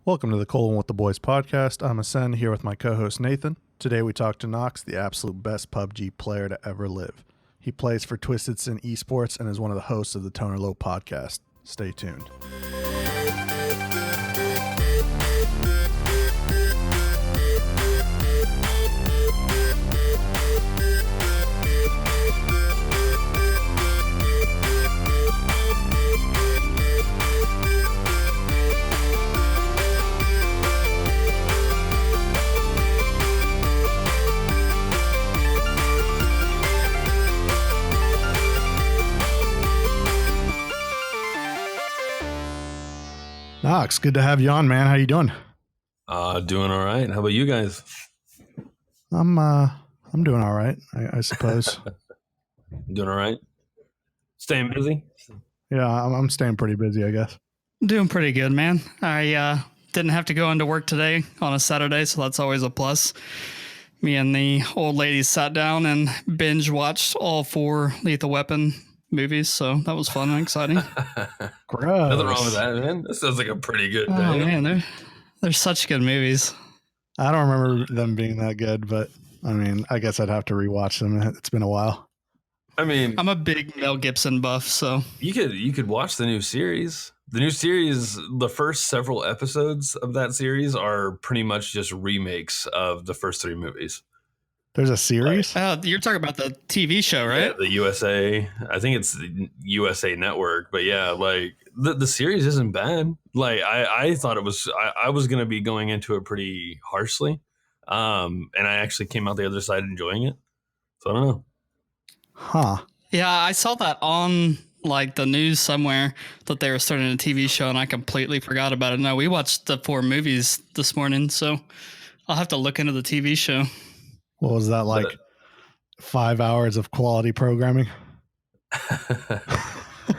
Welcome to the Colon with the Boys podcast. I'm Asen here with my co-host Nathan. Today we talk to Knox, the absolute best PUBG player to ever live. He plays for Twisted Sin eSports and is one of the hosts of the Toner Low podcast. Stay tuned. Knox, good to have you on, man. How you doing? Doing all right. How about you guys? I'm doing all right, I suppose. Doing all right. Staying busy. Yeah, I'm staying pretty busy, I guess. Doing pretty good, man. I didn't have to go into work today on a Saturday, so that's always a plus. Me and the old ladies sat down and binge watched all 4 Lethal Weapon movies, so that was fun and exciting. Gross. Nothing wrong with that, man. This sounds like a pretty good day. Oh man, they're such good movies. I don't remember them being that good, but I mean, I guess I'd have to rewatch them. It's been a while. I mean, I'm a big Mel Gibson buff, so you could watch the new series. The new series, the first several episodes of that series are pretty much just remakes of the first 3 movies. There's a series? you're talking about the TV show, right? Yeah, the USA. I think it's the USA Network, but yeah, like the series isn't bad. Like I thought it was. I was gonna be going into it pretty harshly, and I actually came out the other side enjoying it. So I don't know. Huh. Yeah, I saw that on like the news somewhere that they were starting a TV show, and I completely forgot about it. No, we watched the 4 movies this morning, so I'll have to look into the TV show. What was that, like 5 hours of quality programming?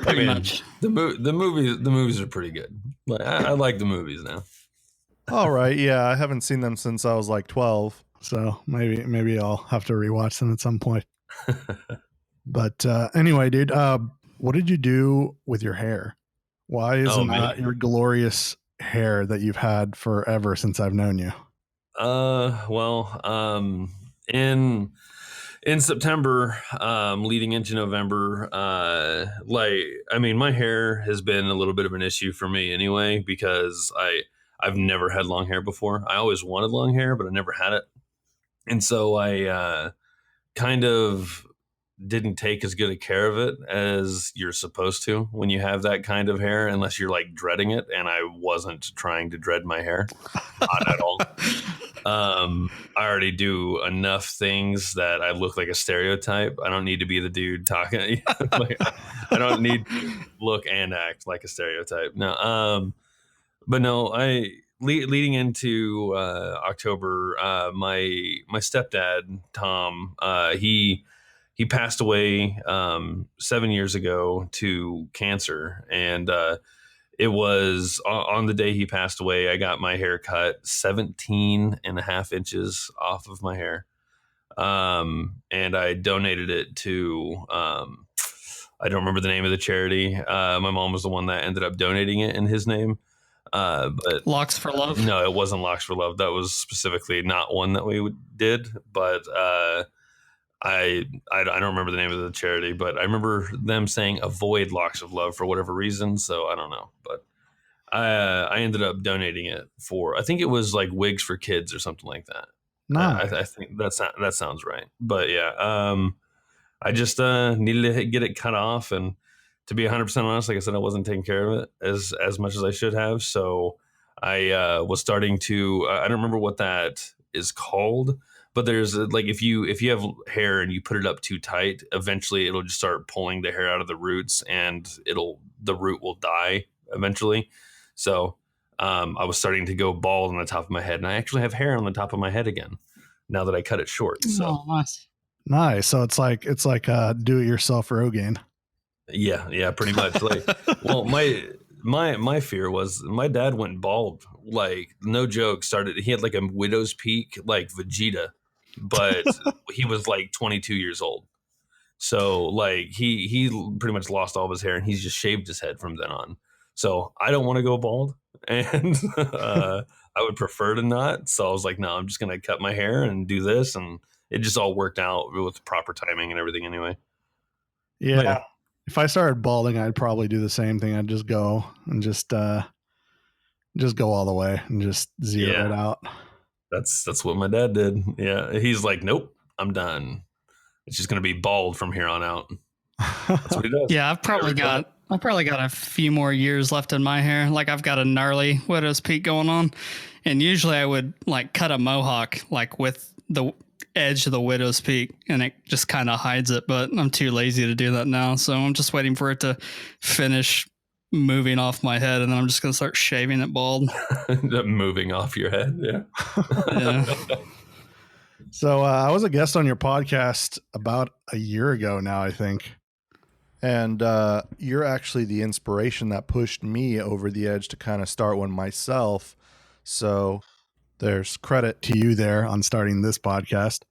Pretty much. The movies are pretty good. Like, I like the movies now. All right, yeah, I haven't seen them since I was like 12, so maybe I'll have to rewatch them at some point. But anyway, dude, what did you do with your hair? Why isn't that your glorious hair that you've had forever since I've known you? In September, leading into November, my hair has been a little bit of an issue for me anyway, because I've never had long hair before. I always wanted long hair, but I never had it. And so I kind of didn't take as good a care of it as you're supposed to when you have that kind of hair, unless you're like dreading it. And I wasn't trying to dread my hair, not at all. I already do enough things that I look like a stereotype. I don't need to be the dude talking. Like, I don't need to look and act like a stereotype. No, but no, leading into October, my stepdad Tom, he passed away 7 years ago to cancer, and it was on the day he passed away, I got my hair cut 17 and a half inches off of my hair. And I donated it to, I don't remember the name of the charity. My mom was the one that ended up donating it in his name. But Locks for Love? No, it wasn't Locks for Love. That was specifically not one that we did, but I don't remember the name of the charity, but I remember them saying avoid Locks of Love for whatever reason. So I don't know, but I ended up donating it for, I think it was like Wigs for Kids or something like that. Nice. I think that sounds right. But yeah, I just needed to get it cut off, and to be 100% honest, like I said, I wasn't taking care of it as much as I should have. So I was starting to, I don't remember what that is called, but there's like, if you have hair and you put it up too tight, eventually it'll just start pulling the hair out of the roots, and the root will die eventually. So I was starting to go bald on the top of my head, and I actually have hair on the top of my head again now that I cut it short. So nice. So it's like do-it-yourself Rogaine. Yeah, pretty much. Like, well, my fear was my dad went bald. Like, no joke. He had like a widow's peak, like Vegeta, but he was like 22 years old. So like he pretty much lost all of his hair, and he's just shaved his head from then on. So I don't want to go bald. and I would prefer to not. So I was like, no, I'm just gonna cut my hair and do this, and it just all worked out with proper timing and everything. Anyway, yeah. If I started balding, I'd probably do the same thing. I'd just go and just go all the way and just zero it out. That's what my dad did. Yeah, he's like, nope, I'm done. It's just gonna be bald from here on out. That's what he does. Yeah, I've probably got a few more years left in my hair. Like I've got a gnarly widow's peak going on, and usually I would like cut a mohawk like with the edge of the widow's peak, and it just kind of hides it. But I'm too lazy to do that now, so I'm just waiting for it to finish moving off my head, and then I'm just gonna start shaving it bald. Moving off your head, yeah. Yeah. So I was a guest on your podcast about a year ago now, I think. And you're actually the inspiration that pushed me over the edge to kind of start one myself. So there's credit to you there on starting this podcast,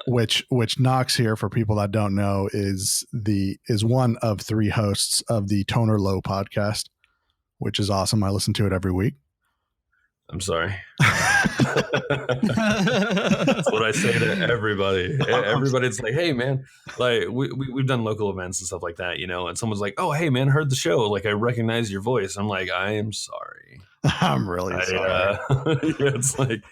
which Knox here, for people that don't know, is one of 3 hosts of the Toner Low podcast, which is awesome. I listen to it every week. I'm sorry. That's what I say to everybody. Everybody's like, hey man, like we've done local events and stuff like that, and someone's like, oh, hey man, heard the show. Like, I recognize your voice. I'm like, I am sorry. I'm really sorry. It's like,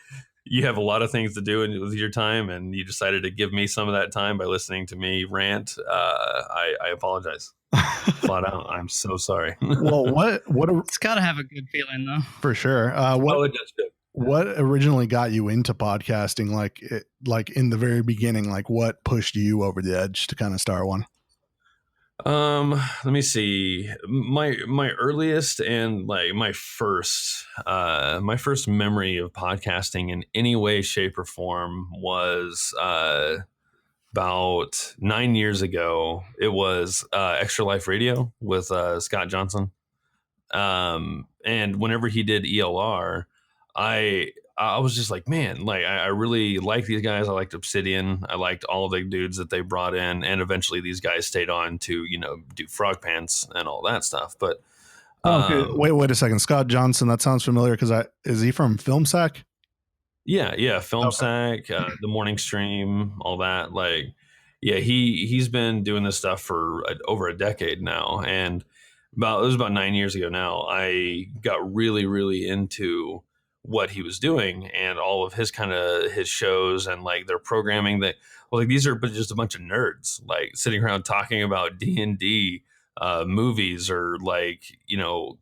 you have a lot of things to do with your time, and you decided to give me some of that time by listening to me rant. I apologize. Flat out, I'm so sorry. Well, It's got to have a good feeling though. For sure. It does too. What originally got you into podcasting? Like in the very beginning, like what pushed you over the edge to kind of start one? Let me see. My earliest and like my first memory of podcasting in any way, shape, or form was about 9 years ago. It was Extra Life Radio with Scott Johnson. And whenever he did ELR, I was just like, man, like I really like these guys. I liked Obsidian. I liked all of the dudes that they brought in, and eventually these guys stayed on to do Frog Pants and all that stuff. But okay, wait a second, Scott Johnson. That sounds familiar because is he from Film Sack? Yeah, Film Sack, the Morning Stream, all that. Like, yeah, he's been doing this stuff for over a decade now, and it was about 9 years ago now, I got really, really into what he was doing and all of his shows and like their programming. That, well, like, these are just a bunch of nerds like sitting around talking about D&D movies or like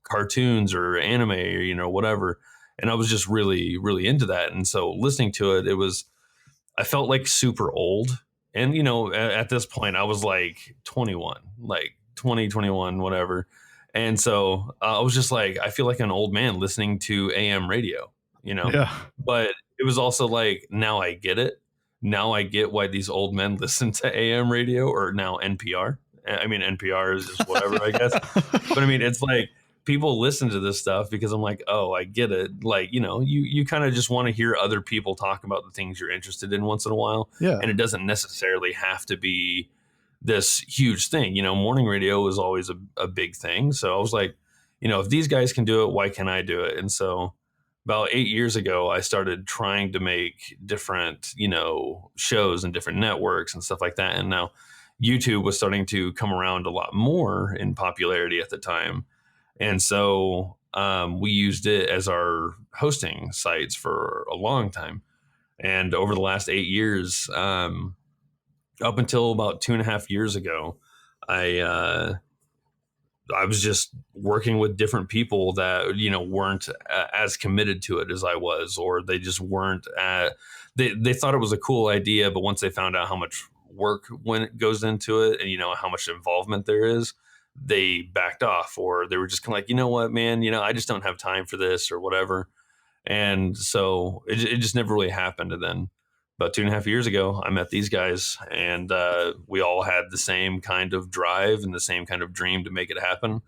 cartoons or anime or whatever. And I was just really, really into that. And so listening to it, I felt like super old. And, at this point I was like 21, like 20, 21, whatever. And so I was just like, I feel like an old man listening to AM radio, Yeah. But it was also like, now I get it. Now I get why these old men listen to AM radio, or now NPR. I mean, NPR is just whatever, I guess. But I mean, it's like, people listen to this stuff because I'm like, oh, I get it. Like, you kind of just want to hear other people talk about the things you're interested in once in a while. Yeah. And it doesn't necessarily have to be this huge thing. Morning radio is always a big thing. So I was like, if these guys can do it, why can't I do it? And so about 8 years ago, I started trying to make different, shows and different networks and stuff like that. And now YouTube was starting to come around a lot more in popularity at the time. And so we used it as our hosting sites for a long time. And over the last 8 years, up until about 2.5 years ago, I was just working with different people that, weren't as committed to it as I was, or they just weren't they thought it was a cool idea. But once they found out how much work when it goes into it and, how much involvement there is, they backed off, or they were just kind of like, you know what, man, I just don't have time for this or whatever. And so it just never really happened. And then about 2.5 years ago, I met these guys, and we all had the same kind of drive and the same kind of dream to make it happen.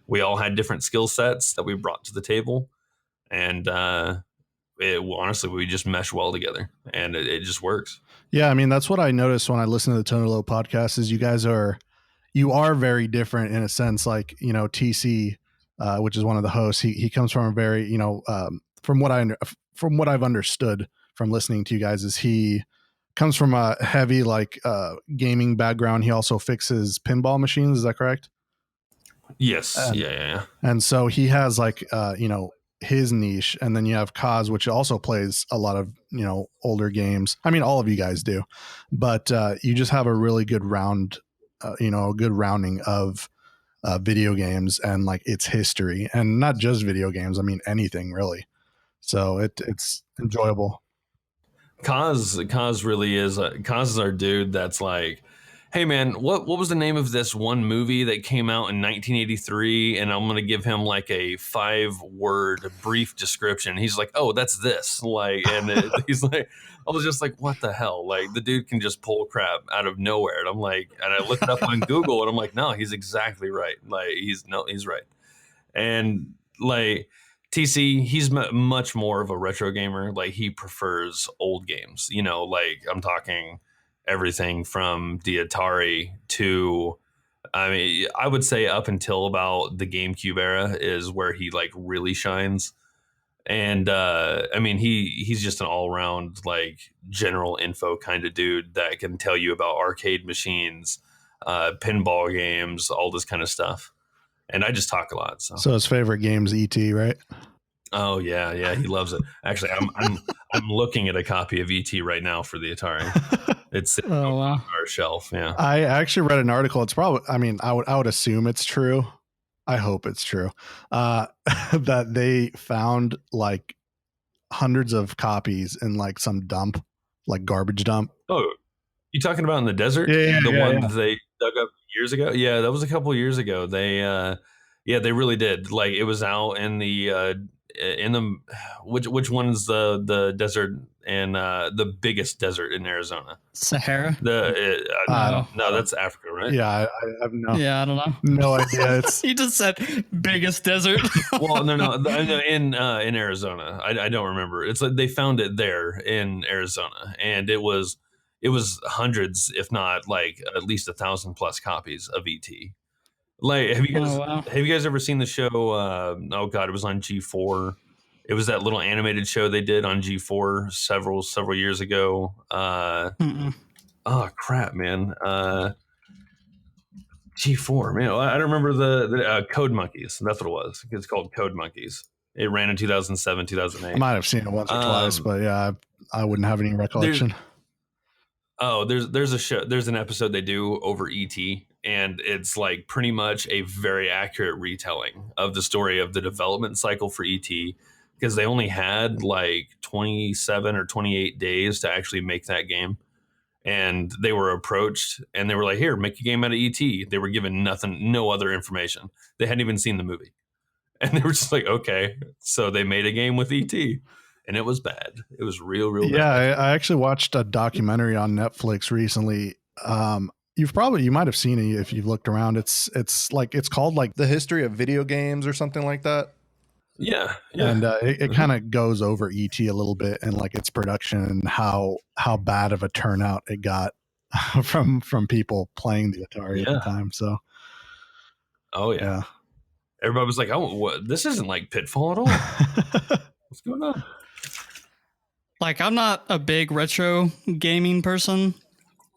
We all had different skill sets that we brought to the table. And honestly, we just mesh well together, and it just works. Yeah. I mean, that's what I noticed when I listened to the Toner Low podcast is you are very different in a sense. Like, TC which is one of the hosts. He comes from a very, from what I've understood from listening to you guys, is he comes from a heavy gaming background. He also fixes pinball machines. Is that correct? Yes. Yeah. And so he has his niche, and then you have Kaz, which also plays a lot of older games. I mean, all of you guys do, but you just have a really good round, a good rounding of video games and like its history, and not just video games. I mean, anything really. So it's enjoyable. Kaz really is. Kaz is our dude. That's like, hey man, what was the name of this one movie that came out in 1983? And I'm gonna give him like a 5-word brief description. He's like, oh, that's this. Like, and he's like, I was just like, what the hell? Like, the dude can just pull crap out of nowhere. And I'm like, and I looked it up on Google, and I'm like, no, he's exactly right. Like, he's right. And like, TC, he's much more of a retro gamer. Like, he prefers old games. Like, I'm talking everything from the Atari to, I mean, I would say up until about the GameCube era is where he like really shines. And I mean, he's just an all around like general info kind of dude that can tell you about arcade machines, pinball games, all this kind of stuff. And I just talk a lot. So his favorite game's E.T., right? Oh yeah, he loves it. Actually, I'm looking at a copy of ET right now for the Atari. It's on our shelf. Yeah, I actually read an article. It's probably, I mean, I would assume it's true. I hope it's true. That they found like hundreds of copies in like some dump, like garbage dump. Oh, you talking about in the desert? Yeah, the one that they dug up years ago. Yeah, that was a couple of years ago. They they really did. Like, it was out in the which one's the desert and the biggest desert in Arizona? Sahara. No, that's Africa, right? Yeah, I have no. Yeah, I don't know. No idea. It's You just said biggest desert. Well, no, in Arizona. I don't remember. It's like they found it there in Arizona, and it was hundreds, if not like at least 1,000+ copies of ET. Like, have you guys ever seen the show? Oh God, it was on G4. It was that little animated show they did on G4 several years ago. Oh crap, man. G4, man. I don't remember the Code Monkeys. That's what it was. It's called Code Monkeys. It ran in 2007, 2008. I might have seen it once or twice, but yeah, I wouldn't have any recollection. There's a show. There's an episode they do over ET, and it's like pretty much a very accurate retelling of the story of the development cycle for ET, because they only had like 27 or 28 days to actually make that game. And they were approached and they were like, here, make a game out of ET. They were given no other information. They hadn't even seen the movie. And they were just like, okay. So they made a game with ET, and it was bad. It was real bad. Yeah, I actually watched a documentary on Netflix recently. You might have seen it if you've looked around. It's called like The History of Video Games or something like that. Yeah. And it kind of goes over ET a little bit and like its production and how bad of a turnout it got from people playing the Atari at the time. So, oh yeah, everybody was like, "Oh, this isn't like Pitfall at all." What's going on? Like, I'm not a big retro gaming person,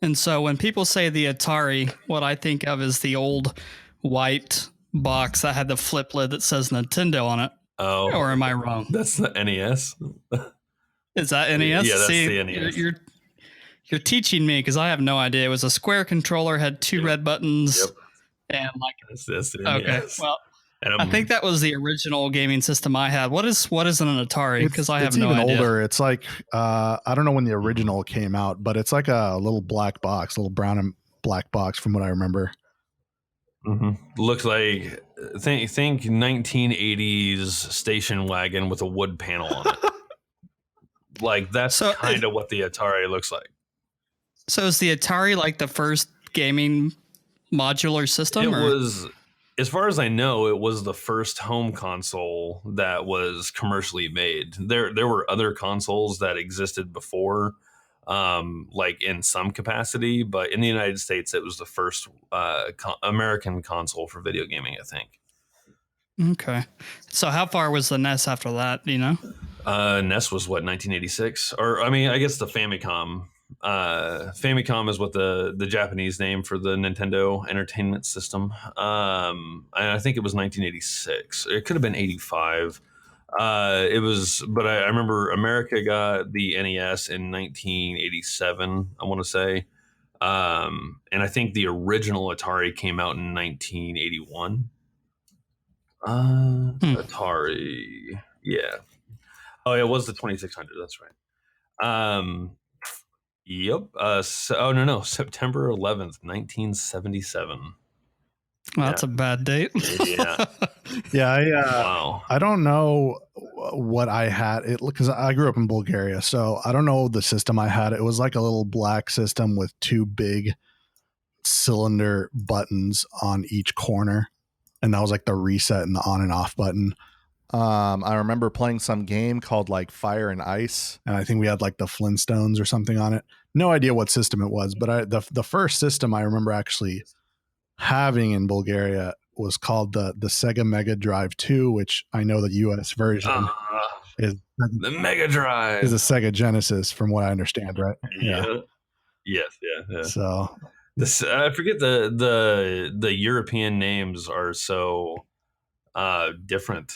and so when people say the Atari, what I think of is the old white box that had the flip lid that says Nintendo on it. Oh, or am I wrong? That's the NES. Is that NES? Yeah, that's the NES. You're teaching me, because I have no idea. It was a square controller, had two red buttons, and like that's the okay. NES. Well, I think that was the original gaming system I had. What is an Atari? Because I have no idea. It's even older. It's like I don't know when the original came out, but it's like a little black box, little brown and black box, from what I remember. Mm-hmm. Looks like think 1980s station wagon with a wood panel on it. Like, that's kind of what the Atari looks like. So is the Atari like the first gaming modular system? It was, as far as I know, it was the first home console that was commercially made. There were other consoles that existed before, like in some capacity, but in the United States, it was the first American console for video gaming, I think. Okay. So how far was the NES after that? Do you know? NES was what, 1986, or I mean, I guess the Famicom. Famicom is what the Japanese name for the Nintendo Entertainment System. I think it was 1986. It could have been 85. It was, but I remember America got the NES in 1987. I want to say, and I think the original Atari came out in 1981. Atari, yeah. Oh, it was the 2600. That's right. Yep. Oh no, September 11th, 1977. Well, that's a bad date. Yeah. Yeah. Wow. I don't know what I had it because I grew up in Bulgaria, so I don't know the system I had. It was like a little black system with two big cylinder buttons on each corner, and that was like the reset and the on and off button. I remember playing some game called like Fire and Ice, and I think we had like the Flintstones or something on it. No idea what system it was, but the first system I remember actually having in Bulgaria was called the Sega Mega Drive 2, which I know the US version is the Mega Drive is a Sega Genesis, from what I understand, right? Yeah. Yes. Yeah. So this, I forget the European names are so different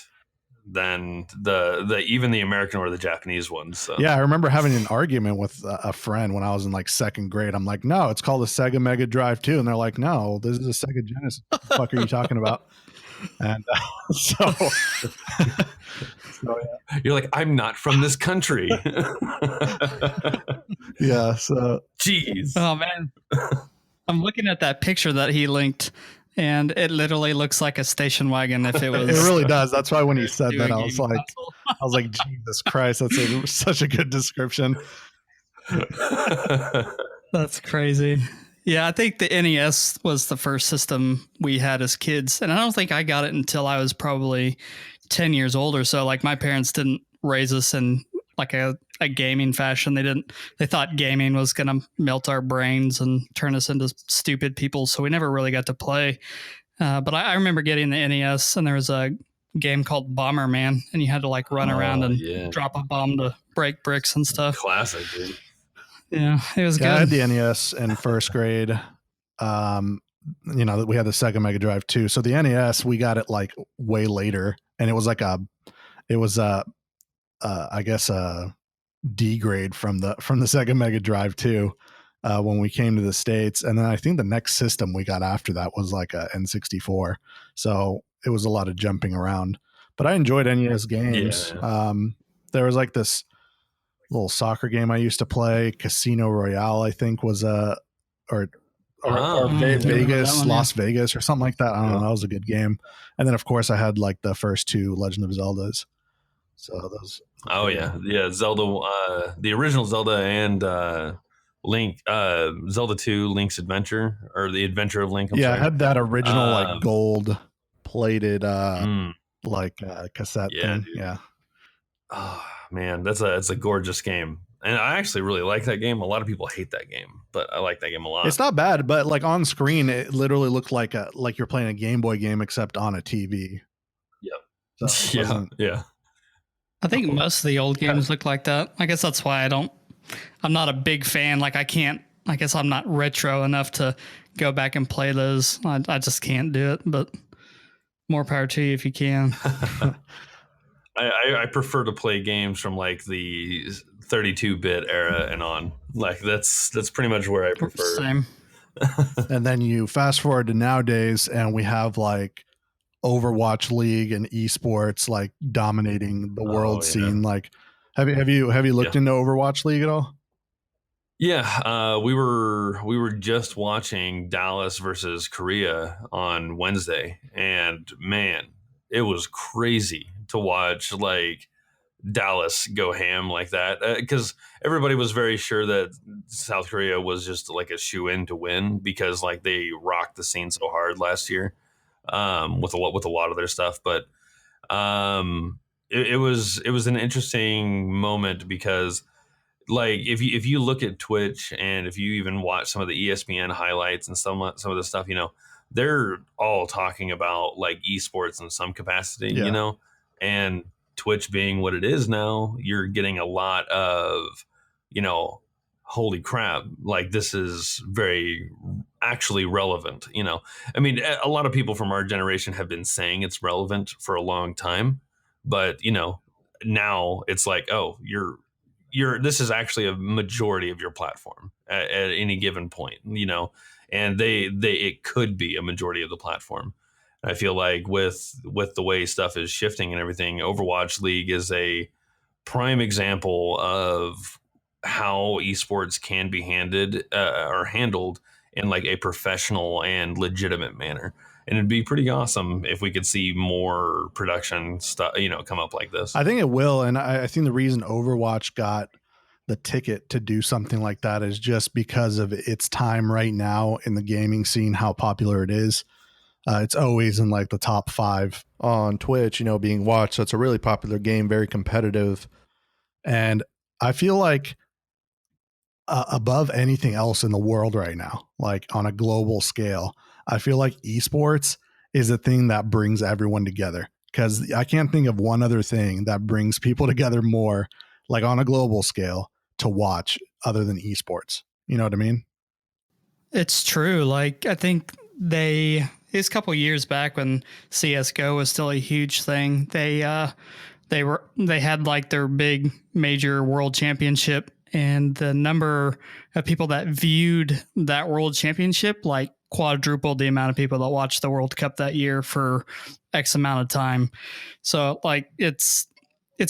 than the even the American or the Japanese ones. So. Yeah, I remember having an argument with a friend when I was in like second grade. I'm like, no, it's called a Sega Mega Drive 2. And they're like, no, this is a Sega Genesis. What the fuck are you talking about? And so yeah. You're like, I'm not from this country. Yeah. So, jeez. Oh, man. I'm looking at that picture that he linked, and it literally looks like a station wagon if it was. It really does. That's why when he said that, I was like, Jesus Christ, that's such a good description. That's crazy. Yeah, I think the NES was the first system we had as kids, and I don't think I got it until I was probably 10 years old or so. Like, my parents didn't raise us in like a gaming fashion. They thought gaming was going to melt our brains and turn us into stupid people. So we never really got to play. But I remember getting the NES, and there was a game called Bomberman, and you had to like run around and drop a bomb to break bricks and stuff. Classic, dude. Yeah, it was good. I had the NES in first grade. We had the Sega Mega Drive 2. So the NES, we got it like way later, and it was I guess a D grade from the Sega Mega Drive 2 when we came to the States. And then I think the next system we got after that was like a N64. So it was a lot of jumping around, but I enjoyed NES games. Yeah. There was like this little soccer game I used to play, Casino Royale, I think was Vegas, Las Vegas or something like that. I don't know. That was a good game. And then of course I had like the first two Legend of Zeldas. So those. Oh yeah. Zelda, the original Zelda and Link, Zelda 2, Link's Adventure, or the Adventure of Link. I had that original like gold plated cassette thing. Dude. Yeah. Oh man, that's a gorgeous game. And I actually really like that game. A lot of people hate that game, but I like that game a lot. It's not bad, but like on screen, it literally looked like you're playing a Game Boy game, except on a TV. Yep. So yeah. I think most of the old games look like that. I guess that's why I'm not a big fan. Like I guess I'm not retro enough to go back and play those. I just can't do it, but more power to you if you can. I prefer to play games from like the 32-bit era and on. Like that's pretty much where I prefer. Same. And then you fast forward to nowadays, and we have like Overwatch League and eSports like dominating the world scene. Like, have you looked into Overwatch League at all? Yeah, we were just watching Dallas versus Korea on Wednesday, and man, it was crazy to watch like Dallas go ham like that, because everybody was very sure that South Korea was just like a shoe-in to win, because like they rocked the scene so hard last year with a lot of their stuff. But it was an interesting moment, because like if you look at Twitch, and if you even watch some of the ESPN highlights and some of the stuff, they're all talking about like esports in some capacity, Yeah. you know, and Twitch being what it is now, you're getting a lot of, you know, holy crap, like this is very actually relevant, you know. I mean, a lot of people from our generation have been saying it's relevant for a long time, but you know, now it's like, oh, you're this is actually a majority of your platform at any given point, you know, and they it could be a majority of the platform. I feel like with the way stuff is shifting and everything, Overwatch League is a prime example of how esports can be handled in like a professional and legitimate manner. And it'd be pretty awesome if we could see more production stuff, you know, come up like this. I think it will. And I think the reason Overwatch got the ticket to do something like that is just because of its time right now in the gaming scene, how popular it is. It's always in like the top 5 on Twitch, you know, being watched. So it's a really popular game, very competitive. And I feel like above anything else in the world right now, like on a global scale, I feel like esports is a thing that brings everyone together, because I can't think of one other thing that brings people together more, like on a global scale, to watch other than esports. You know what I mean? It's true. Like, I think it's a couple years back when CS:GO was still a huge thing. They had like their big major world championship, and the number of people that viewed that world championship like quadrupled the amount of people that watched the World Cup that year for X amount of time. So like it's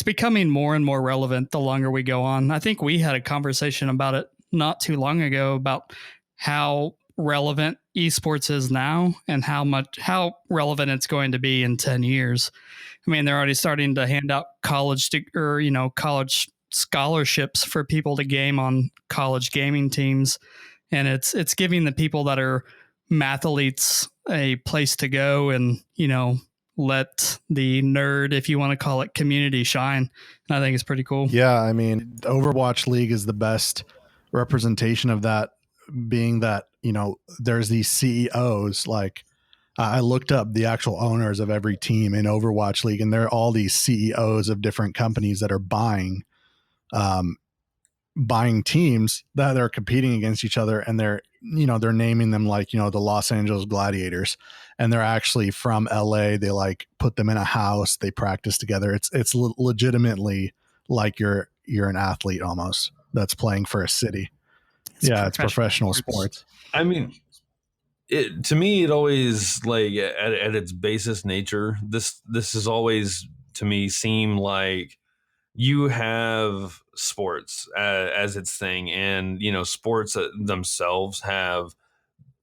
becoming more and more relevant the longer we go on. I think we had a conversation about it not too long ago about how relevant esports is now and how relevant it's going to be in 10 years. I mean, they're already starting to hand out college scholarships for people to game on college gaming teams, and it's giving the people that are mathletes a place to go and, you know, let the nerd, if you want to call it, community shine. And I think it's pretty cool. Yeah, I mean, Overwatch League is the best representation of that, being that, you know, there's these CEOs. Like, I looked up the actual owners of every team in Overwatch League, and they're all these CEOs of different companies that are um, buying teams that are competing against each other, and they're naming them like, you know, the Los Angeles Gladiators, and they're actually from LA. They like put them in a house, they practice together. It's legitimately like you're an athlete almost that's playing for a city. It's professional sports. I mean, to me, it always, like, at its basest nature, this has always to me seemed like you have sports as its thing, and you know, sports themselves have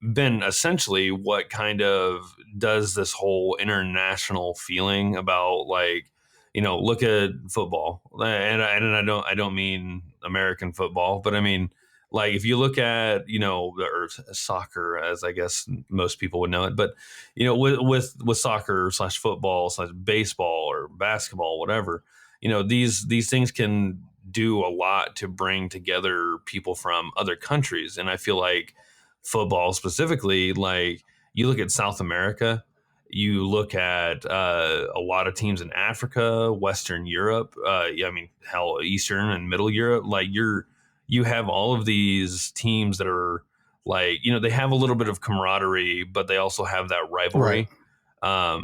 been essentially what kind of does this whole international feeling about, like, you know, look at football, and I don't mean American football, but I mean, like, if you look at, you know, or soccer, as I guess most people would know it, but you know, with soccer slash football slash baseball or basketball, whatever, you know, these things can do a lot to bring together people from other countries, and I feel like football specifically, like, you look at South America, you look at a lot of teams in Africa, Western Europe, yeah, I mean, hell, Eastern and Middle Europe, like, you have all of these teams that are, like, you know, they have a little bit of camaraderie, but they also have that rivalry. Right.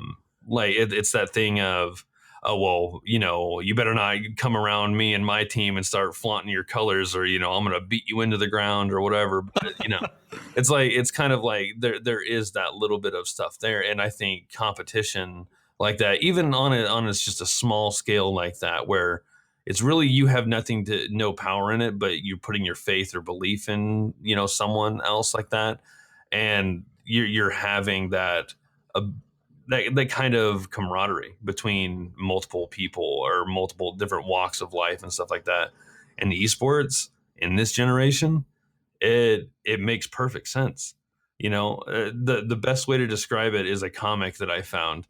Like, it's that thing of, oh, well, you know, you better not come around me and my team and start flaunting your colors, or, you know, I'm going to beat you into the ground or whatever. But, you know, it's like, it's kind of like there is that little bit of stuff there. And I think competition like that, even on it's just a small scale like that, where it's really, you have no power in it, but you're putting your faith or belief in, you know, someone else like that. And you're having uh, that kind of camaraderie between multiple people or multiple different walks of life and stuff like that. And esports in this generation, it makes perfect sense. You know, the best way to describe it is a comic that I found,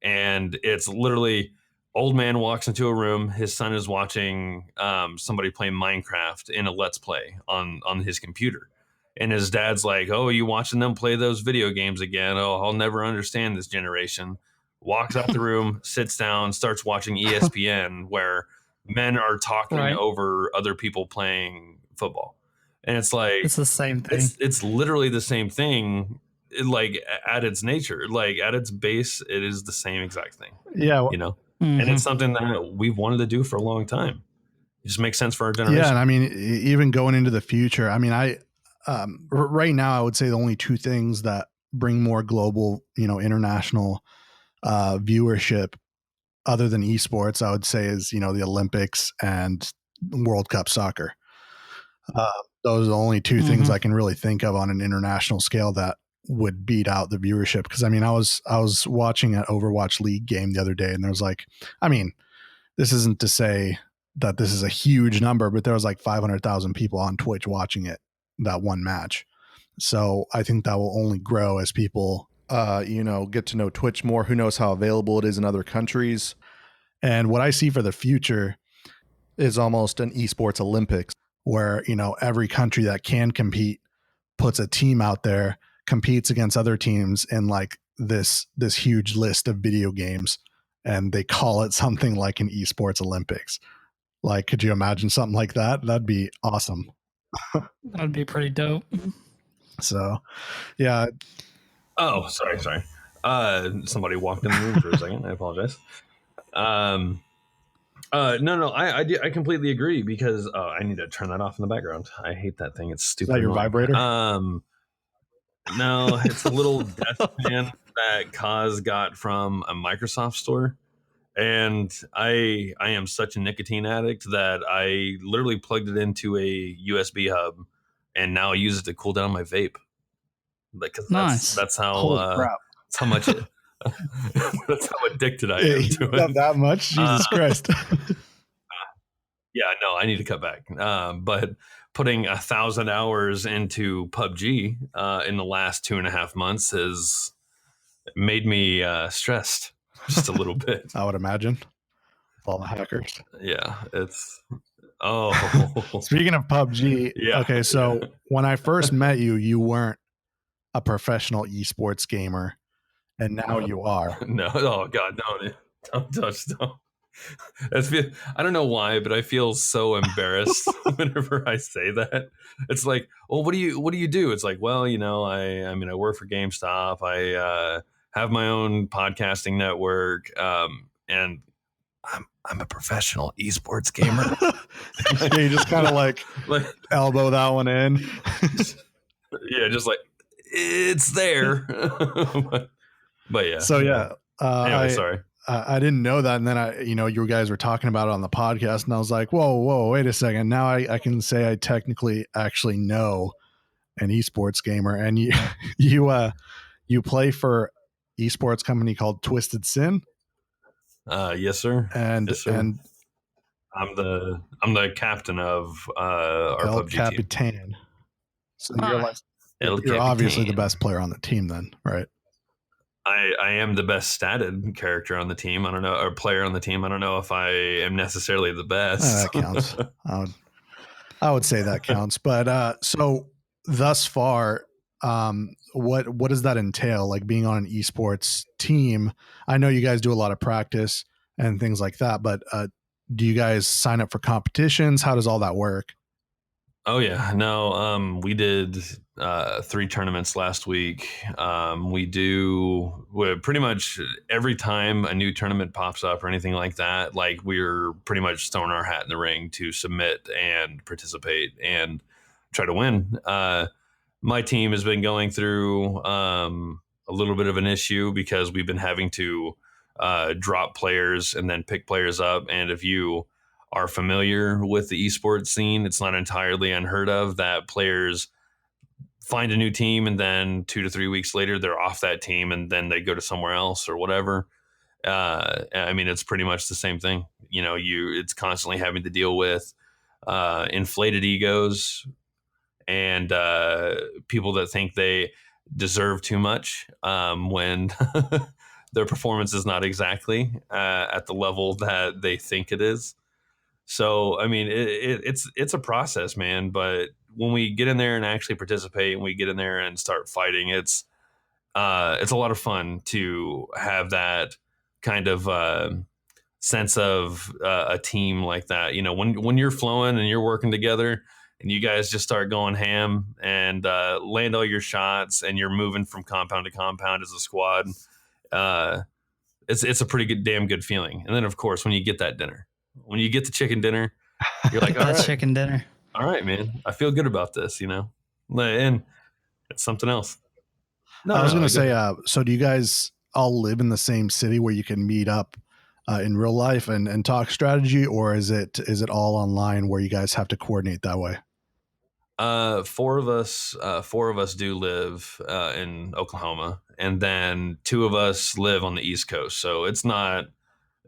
and it's literally, old man walks into a room, his son is watching somebody play Minecraft in a let's play on his computer, And his dad's like, "Oh, you watching them play those video games again? Oh, I'll never understand this generation." Walks out the room, sits down, starts watching ESPN, where men are talking Right. over other people playing football, and it's like It's the same thing. it's literally the same thing, like at its nature, like at its base, it is the same exact thing. Yeah, You know, Mhm. and it's something that we've wanted to do for a long time. It just makes sense for our generation. yeah, and I mean, even going into the future, I mean, right now, I would say the only two things that bring more global, international viewership, other than esports, I would say is the Olympics and World Cup soccer. Those are the only two things I can really think of on an international scale that would beat out the viewership. Because I mean, I was watching an Overwatch League game the other day, and there was like, I mean, this isn't to say that this is a huge number, but there was like 500,000 people on Twitch watching it, that one match. So I think that will only grow as people, get to know Twitch more. Who knows how available it is in other countries. And what I see for the future is almost an esports Olympics where, every country that can compete puts a team out there, competes against other teams in like this huge list of video games, and they call it something like an esports Olympics. Like, could you imagine something like that? That'd be awesome. That'd be pretty dope. So, yeah. Oh, sorry. Somebody walked in the room for a second. I apologize. No, I completely agree because I need to turn that off in the background. I hate that thing. It's stupid. Is that your vibrator? No, it's a little desk fan that Kaz got from a Microsoft store. And I am such a nicotine addict that I literally plugged it into a USB hub and now I use it to cool down my vape. Like, Nice. That's how Holy crap. that's how much it, that's how addicted I am to it. That much? Jesus Christ. Yeah, no, I need to cut back. But putting 1,000 hours into PUBG in the last 2.5 months has made me stressed just a little bit. I would imagine. All the hackers. Yeah, it's Speaking of PUBG, Yeah. okay, so when I first met you, you weren't a professional esports gamer, and now you are. No, oh god, don't touch. I don't know why, but I feel so embarrassed whenever I say that. It's like, well, what do you do? It's like, well, I work for GameStop. I have my own podcasting network, and I'm a professional esports gamer. Yeah, you just kind of like elbow that one in. Yeah, just like it's there. but yeah. So yeah. Anyway, sorry. I didn't know that, and then you guys were talking about it on the podcast, and I was like, whoa, wait a second. Now I can say I technically actually know an esports gamer, and you play for esports company called Twisted Sin. Yes, sir. And yes, sir. and I'm the captain of our El PUBG Capitan. team. So you're obviously the best player on the team, then, right? I am the best statted character on the team. I don't know, or player on the team. I don't know if I am necessarily the best. That counts. I would say that counts. But so thus far, what does that entail? Like being on an esports team? I know you guys do a lot of practice and things like that, but do you guys sign up for competitions? How does all that work? Oh yeah, no. We did 3 tournaments last week. We're pretty much every time a new tournament pops up or anything like that, like we're pretty much throwing our hat in the ring to submit and participate and try to win. My team has been going through a little bit of an issue because we've been having to drop players and then pick players up. And if you are familiar with the esports scene, it's not entirely unheard of that players find a new team and then 2 to 3 weeks later they're off that team and then they go to somewhere else or whatever. I mean, it's pretty much the same thing. It's constantly having to deal with inflated egos and people that think they deserve too much when their performance is not exactly at the level that they think it is. So, I mean, it's a process, man, but we get in there and actually participate, and we get in there and start fighting, it's a lot of fun to have that kind of sense of a team like that. You know, when you're flowing and you're working together and you guys just start going ham and land all your shots and you're moving from compound to compound as a squad, it's a pretty good, damn good feeling. And then of course, when you get that dinner, when you get the chicken dinner, you're like, all That's right, chicken dinner. all right, man, I feel good about this, you know, and it's something else. No, I was going to say, so do you guys all live in the same city where you can meet up in real life and talk strategy, or is it all online where you guys have to coordinate that way? Four of us do live in Oklahoma, and then two of us live on the East Coast. So it's not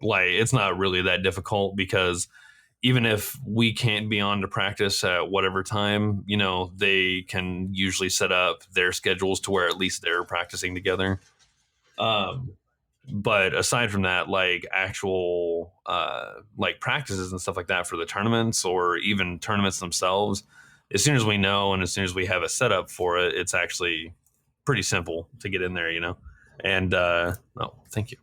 really that difficult, because even if we can't be on to practice at whatever time, you know, they can usually set up their schedules to where at least they're practicing together. But aside from that, like actual like practices and stuff like that for the tournaments, or even tournaments themselves, as soon as we know and as soon as we have a setup for it, it's actually pretty simple to get in there, you know. And oh, thank you.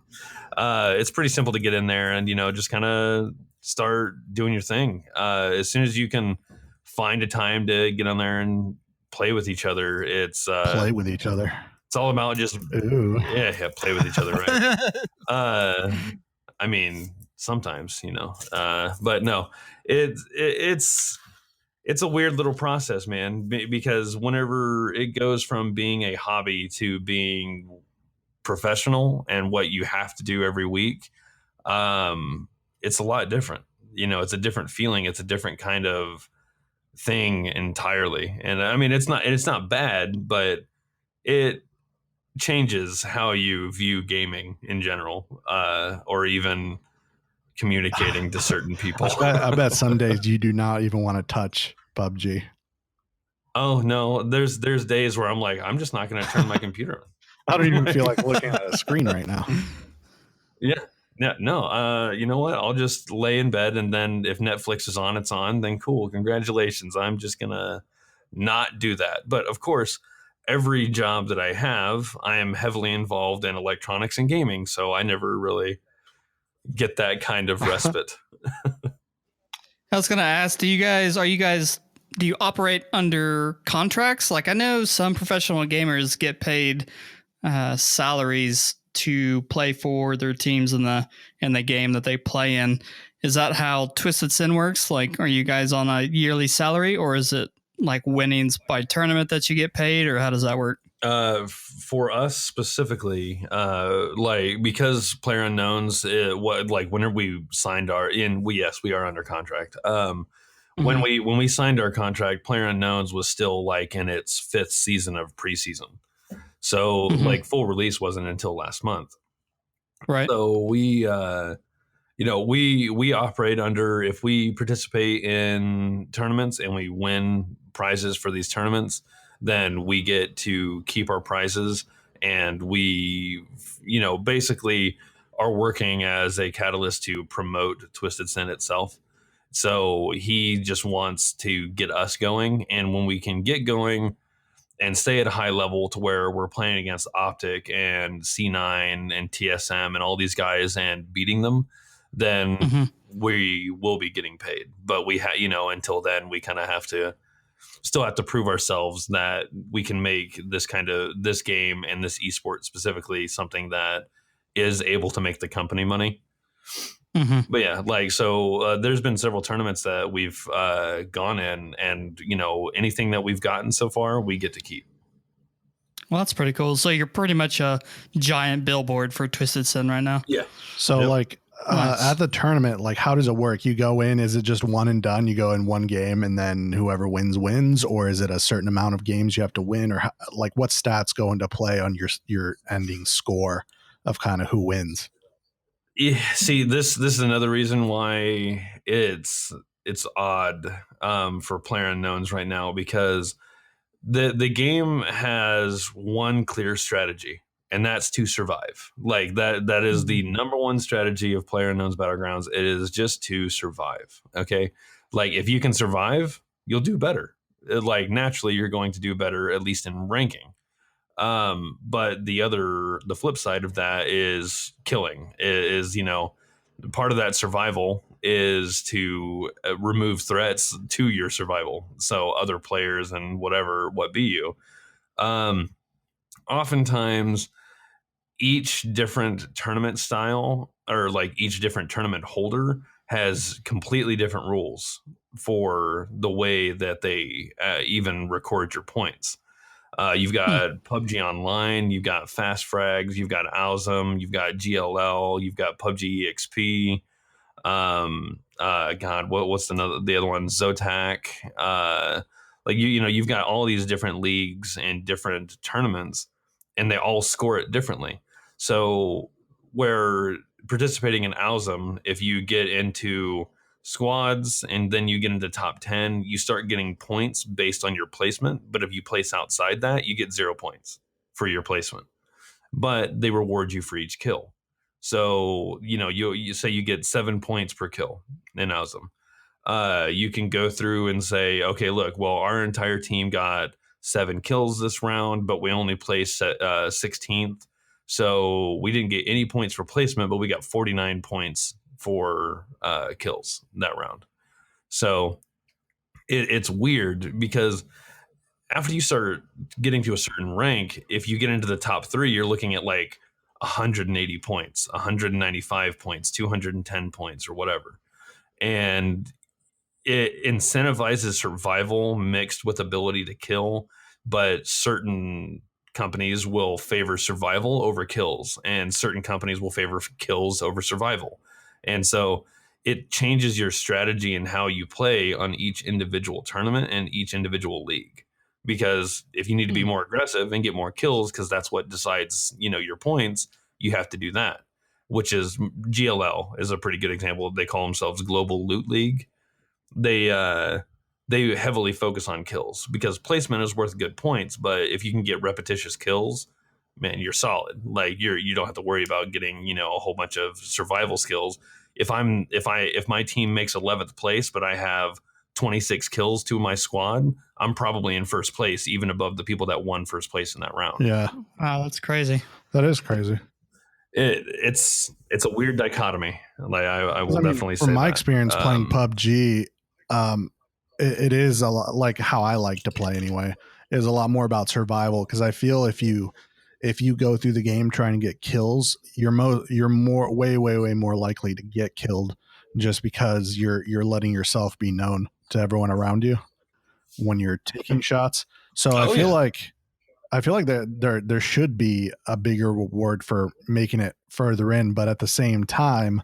It's pretty simple to get in there and, you know, just kind of start doing your thing. As soon as you can find a time to get on there and play with each other, it's play with each other. It's all about just play with each other, right? I mean, sometimes, you know, but no, it's a weird little process, man, because whenever it goes from being a hobby to being professional and what you have to do every week, it's a lot different. You know, it's a different feeling. It's a different kind of thing entirely. And I mean, it's not bad, but it changes how you view gaming in general, or even communicating to certain people. I bet some days you do not even want to touch PUBG. Oh no, there's days where I'm like, I'm just not going to turn my computer on. I don't even feel like looking at a screen right now. Yeah. No. You know what? I'll just lay in bed, and then if Netflix is on, it's on. Then cool. Congratulations. I'm just gonna not do that. But of course, every job that I have, I am heavily involved in electronics and gaming, so I never really get that kind of respite. I was gonna ask, do you operate under contracts? Like, I know some professional gamers get paid salaries to play for their teams in the game that they play in. Is that how Twisted Sin works? Like, are you guys on a yearly salary, or is it like winnings by tournament that you get paid, or how does that work? For us specifically, like, because PlayerUnknown's whenever we signed we are under contract. When we signed our contract, PlayerUnknown's was still like in its 5th season of preseason. So like full release wasn't until last month. Right. So we we operate under, if we participate in tournaments and we win prizes for these tournaments, then we get to keep our prizes, and we, you know, basically are working as a catalyst to promote Twisted Sin itself. So he just wants to get us going, and when we can get going and stay at a high level to where we're playing against Optic and C9 and TSM and all these guys and beating them, then we will be getting paid. But we until then, we kind of still have to prove ourselves that we can make this game and this eSport specifically something that is able to make the company money. But yeah, like, so there's been several tournaments that we've gone in, and, you know, anything that we've gotten so far, we get to keep. Well, that's pretty cool. So you're pretty much a giant billboard for Twisted Sin right now. Yeah. So like at the tournament, like, how does it work? You go in, is it just one and done? You go in one game and then whoever wins, or is it a certain amount of games you have to win, or like what stats go into play on your ending score of kind of who wins? Yeah, see, this is another reason why it's odd for PlayerUnknown's right now, because the game has one clear strategy, and that's to survive. Like, that is the number one strategy of PlayerUnknown's Battlegrounds. It is just to survive. Okay, like, if you can survive, you'll do better. like naturally you're going to do better, at least in ranking. But the flip side of that is killing is, part of that survival is to remove threats to your survival. So other players and what be you. Oftentimes each different tournament style, or like each different tournament holder, has completely different rules for the way that they even record your points. You've got PUBG Online, you've got Fast Frags, you've got Alzum, you've got GLL, you've got PUBG EXP. God, what's the other one? Zotac. Like you've got all these different leagues and different tournaments, and they all score it differently. So where participating in Alzum, if you get into squads and then you get into top 10, you start getting points based on your placement. But if you place outside that, you get 0 points for your placement. But they reward you for each kill. So, you say you get 7 points per kill in Alzum. You can go through and say, okay, look, well, our entire team got 7 kills this round, but we only placed 16th. So we didn't get any points for placement, but we got 49 points for kills that round. So it's weird because after you start getting to a certain rank, if you get into the top 3, you're looking at like 180 points, 195 points, 210 points, or whatever. And it incentivizes survival mixed with ability to kill, but certain companies will favor survival over kills, and certain companies will favor kills over survival. And so it changes your strategy and how you play on each individual tournament and each individual league. Because if you need to be more aggressive and get more kills, because that's what decides, your points, you have to do that, which is GLL is a pretty good example. They call themselves Global Loot League. They heavily focus on kills because placement is worth good points, but if you can get repetitious kills, man, you're solid. Like you don't have to worry about getting, a whole bunch of survival skills. If my team makes 11th place, but I have 26 kills to my squad, I'm probably in first place, even above the people that won first place in that round. Yeah. Wow, that's crazy. That is crazy. It's a weird dichotomy. Like I will definitely say from my that. experience playing PUBG, it is a lot like how I like to play anyway. Is a lot more about survival, because I feel if you go through the game trying to get kills, you're way more likely to get killed, just because you're letting yourself be known to everyone around you when you're taking shots. So I feel like there should be a bigger reward for making it further in, but at the same time,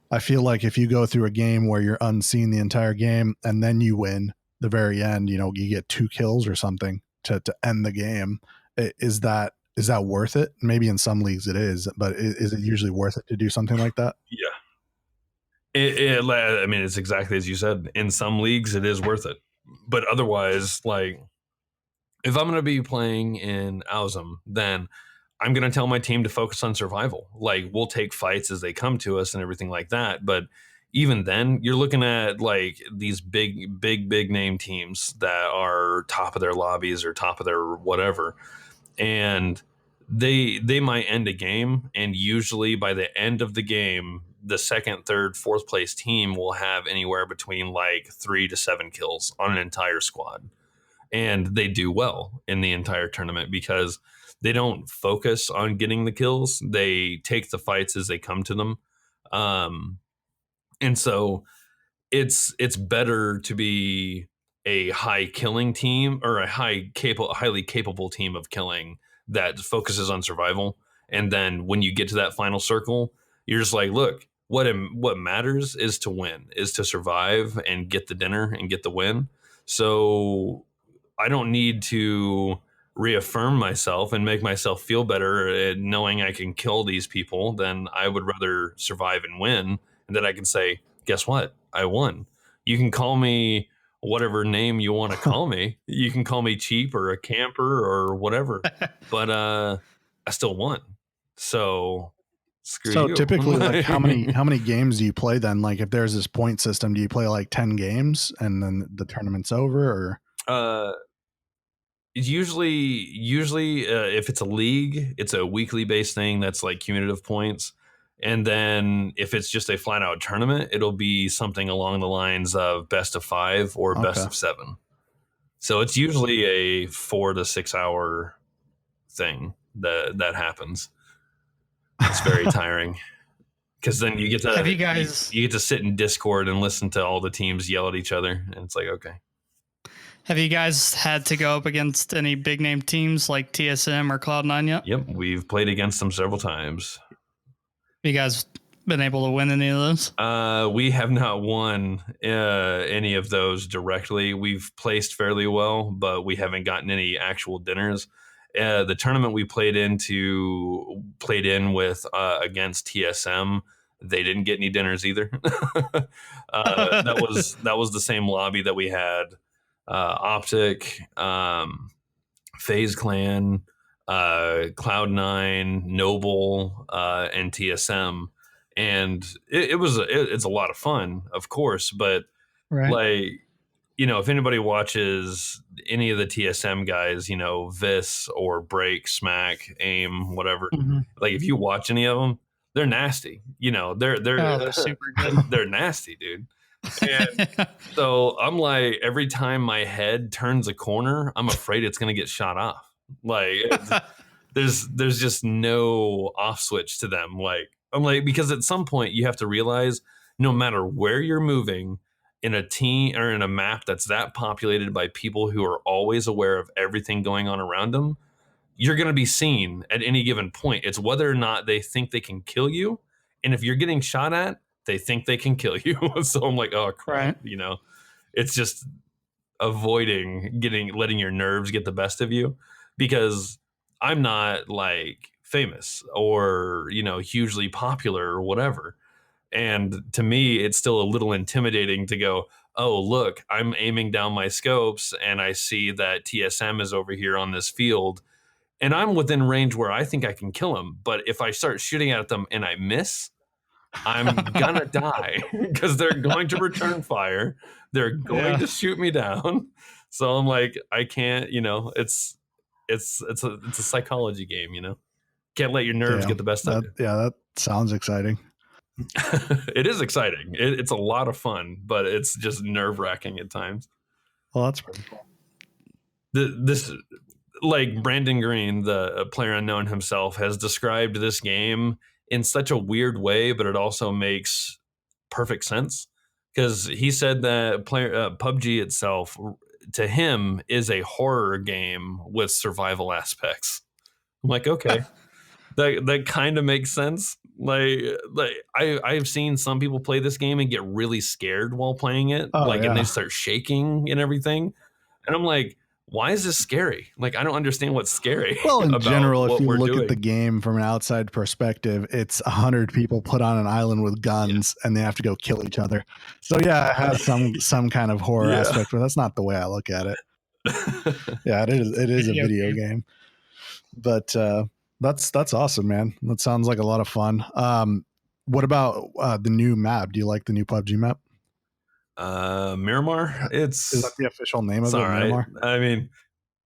I feel like if you go through a game where you're unseen the entire game and then you win the very end, you get 2 kills or something to end the game, is that worth it? Maybe in some leagues it is, but is it usually worth it to do something like that? Yeah. I mean, it's exactly as you said. In some leagues, it is worth it, but otherwise, like, if I'm going to be playing in Alzum, then I'm going to tell my team to focus on survival. Like, we'll take fights as they come to us and everything like that. But even then, you're looking at like these big name teams that are top of their lobbies or top of their whatever, and they might end a game, and usually by the end of the game, the second, third, fourth place team will have anywhere between like 3 to 7 kills on an entire squad. And they do well in the entire tournament because they don't focus on getting the kills. They take the fights as they come to them. And so it's better to be a high killing team or a highly capable team of killing that focuses on survival. And then when you get to that final circle, you're just like, look, what matters is to win, is to survive and get the dinner and get the win. So I don't need to reaffirm myself and make myself feel better at knowing I can kill these people. Then I would rather survive and win. And then I can say, guess what? I won. You can call me whatever name you want to call me. You can call me cheap or a camper or whatever, but I still won. So screw you. So typically, like how many games do you play then? Like if there's this point system, do you play like 10 games and then the tournament's over? Or Uh, usually, if it's a league, it's a weekly based thing that's like cumulative points. And then if it's just a flat out tournament, it'll be something along the lines of best of 5 or best of 7. So it's usually a 4 to 6 hour thing that happens. It's very tiring because then you get to Have you guys you get to sit in Discord and listen to all the teams yell at each other, and it's like, okay. have you guys had to go up against any big name teams like TSM or Cloud9 yet? Yep, we've played against them several times. Have you guys been able to win any of those? We have not won any of those directly. We've placed fairly well, but we haven't gotten any actual dinners. The tournament we played in with against TSM, they didn't get any dinners either. That was the same lobby that we had Optic, FaZe Clan, Cloud9, Noble, and TSM. And it's a lot of fun, of course, but like, if anybody watches any of the TSM guys, Vis or Break, Smack, Aim, whatever, like if you watch any of them, they're nasty. They're super good. They're nasty, dude. And so I'm like, every time my head turns a corner, I'm afraid it's gonna get shot off. Like there's just no off switch to them. Like I'm like, because at some point you have to realize no matter where you're moving in a team or in a map that's that populated by people who are always aware of everything going on around them, you're going to be seen at any given point. It's whether or not they think they can kill you. And if you're getting shot at, they think they can kill you. So I'm like, oh crap, it's just avoiding letting your nerves get the best of you, because I'm not like famous or, hugely popular or whatever. And to me, it's still a little intimidating to go, oh, look, I'm aiming down my scopes and I see that TSM is over here on this field and I'm within range where I think I can kill him. But if I start shooting at them and I miss, I'm gonna die because they're going to return fire. They're going to shoot me down. So I'm like, I can't, it's a psychology game, Can't let your nerves get the best of you. Yeah, that sounds exciting. It is exciting. It's a lot of fun, but it's just nerve-wracking at times. Well, that's pretty cool. This, like Brandon Green, the player unknown himself, has described this game in such a weird way, but it also makes perfect sense, because he said that PUBG itself, to him, is a horror game with survival aspects. I'm like, okay. That kind of makes sense. Like I've seen some people play this game and get really scared while playing it, and they start shaking and everything. And I'm like, why is this scary? Like, I don't understand what's scary. Well, in general, if you look at the game from an outside perspective, it's 100 people put on an island with guns and they have to go kill each other. So yeah, it has some kind of horror aspect, but that's not the way I look at it. Yeah, it is a video game. But that's awesome, man. That sounds like a lot of fun. What about the new map? Do you like the new PUBG map? Miramar. Is that the official name of it? Right. Miramar? I mean,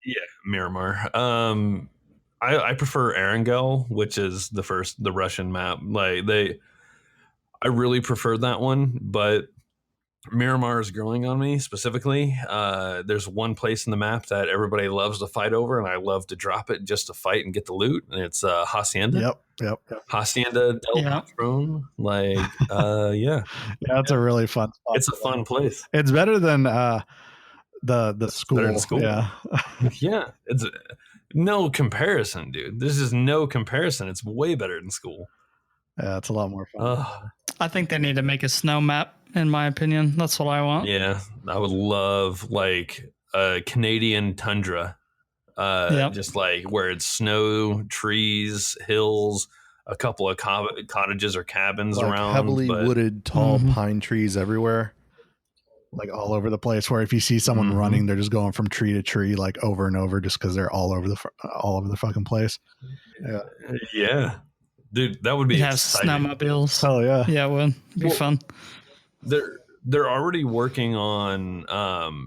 yeah, Miramar. I prefer Erangel, which is the Russian map. I really prefer that one, but Miramar is growing on me specifically. There's one place in the map that everybody loves to fight over, and I love to drop it just to fight and get the loot. And it's Hacienda. Yep. Hacienda del Patron. Yeah, that's a really fun spot. It's a fun place. It's better than the school. Better than school. Yeah. Yeah. It's no comparison, dude. This is no comparison. It's way better than school. Yeah, it's a lot more fun. I think they need to make a snow map, in my opinion. That's what I want. Yeah, I would love like a Canadian tundra, just like where it's snow, trees, hills, a couple of cottages or cabins like around, heavily wooded, tall pine trees everywhere, like all over the place. Where if you see someone running, they're just going from tree to tree, like over and over, just because they're all over the fucking place. Yeah. Dude, that would be exciting. Snowmobiles. Oh yeah, yeah, it would be fun. There, they're already working on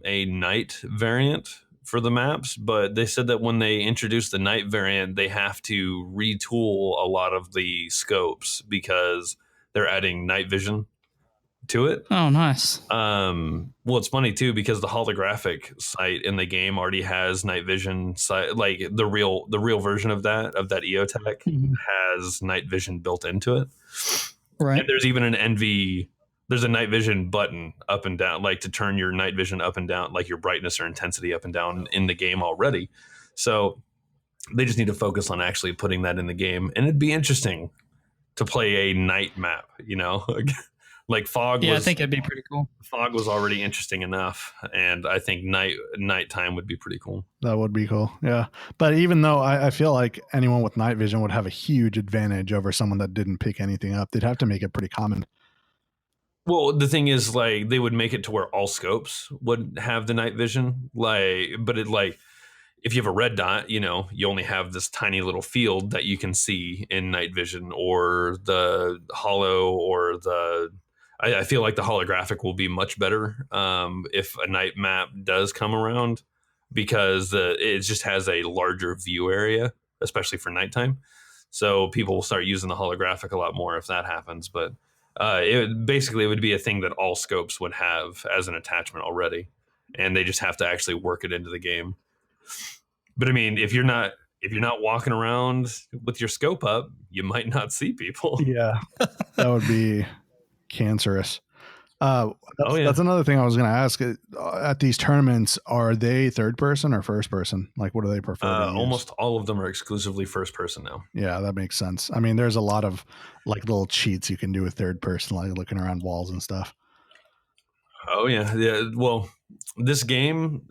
a night variant for the maps, but they said that when they introduce the night variant, they have to retool a lot of the scopes because they're adding night vision to it. Oh, nice. Well, it's funny too because the holographic sight in the game already has night vision sight, like the real version of that EOTech has night vision built into it. Right. And there's even an NV. There's a night vision button up and down, like to turn your night vision up and down, like your brightness or intensity up and down in the game already. So they just need to focus on actually putting that in the game, and it'd be interesting to play a night map. Like fog. Yeah, was, I think it'd be pretty cool. Fog was already interesting enough, and I think nighttime would be pretty cool. That would be cool. Yeah. But even though I feel like anyone with night vision would have a huge advantage over someone that didn't pick anything up, they'd have to make it pretty common. Well, the thing is, like, they would make it to where all scopes would have the night vision. But if you have a red dot, you only have this tiny little field that you can see in night vision, or the holo, or I feel like the holographic will be much better if a night map does come around, because it just has a larger view area, especially for nighttime. So people will start using the holographic a lot more if that happens. But it would be a thing that all scopes would have as an attachment already, and they just have to actually work it into the game. But I mean, if you're not walking around with your scope up, you might not see people. Yeah, that would be cancerous. Yeah. That's another thing I was going to ask. At these tournaments, are they third person or first person? Like, what do they prefer? Almost all of them are exclusively first person now. Yeah, that makes sense. I mean, there's a lot of like little cheats you can do with third person, like looking around walls and stuff. Oh yeah. Well, this game,